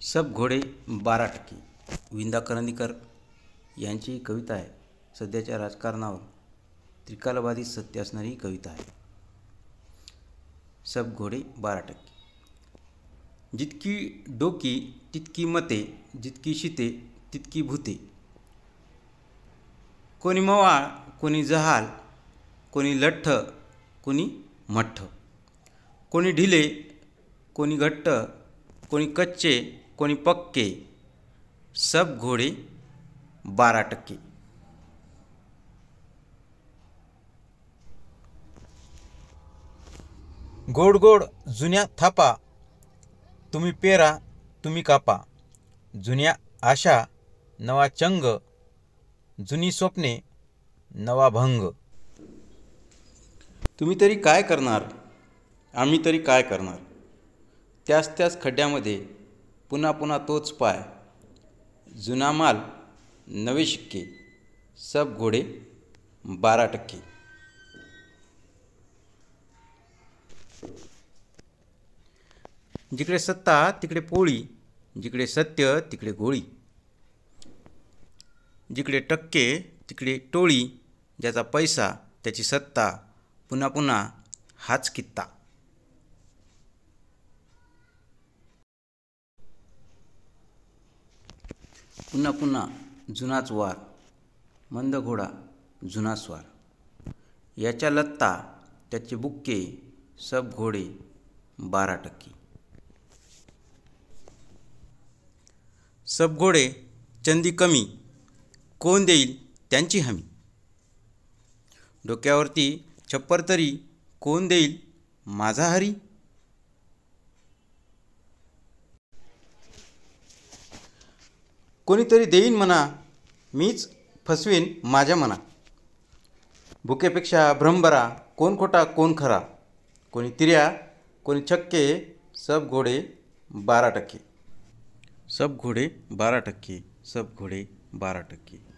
सब घोडे 12% विंदा करंदीकर यांची ही कविता आहे. सध्याच्या राजकारणावर त्रिकालबाधित सत्य असणारी ही कविता आहे. सब घोडे 12%. जितकी डोकी तितकी मते, जितकी शिते तितकी भूते. कोणी मवाळ, कोणी जहाल, कोणी लठ्ठ, कोणी मठ्ठ. कोणी ढिले, कोणी घट्ट, कोणी कच्चे, कोणी पक्के. सब घोडे 12%. गोड गोड जुन्या थापा, तुम्ही पेरा तुम्ही कापा. जुन्या आशा नवा चंग, जुनी स्वप्ने नवा भंग. तुम्ही तरी काय करणार, आम्ही तरी काय करणार. त्याच त्याच खड्ड्यामध्ये पुन्हा पुन्हा तोच पाय. जुना माल नवे शिक्के. सब घोडे 12%. जिकडे सत्ता तिकडे पोळी, जिकडे सत्य तिकडे गोळी. जिकडे टक्के तिकडे टोळी, ज्याचा पैसा त्याची सत्ता, पुन्हा पुन्हा हाच कित्ता. पुन्हा पुन्हा जुनाच वार, मंद घोडा जुना स्वार. याच्या लत्ता त्याचे बुक्के. सब घोडे 12%. सब घोडे चंदी कमी, कोण देईल त्यांची हमी. डोक्यावरती छप्पर तरी कोण देईल माझा हरी. कोणीतरी देईन म्हणा, मीच फसवेन माझ्या मना. भुकेपेक्षा भ्रम बरा, कोण खोटा कोण खरा. कोणी तिर्या कोणी छक्के. सब घोडे 12%. सब घोडे 12%. सब घोडे 12%.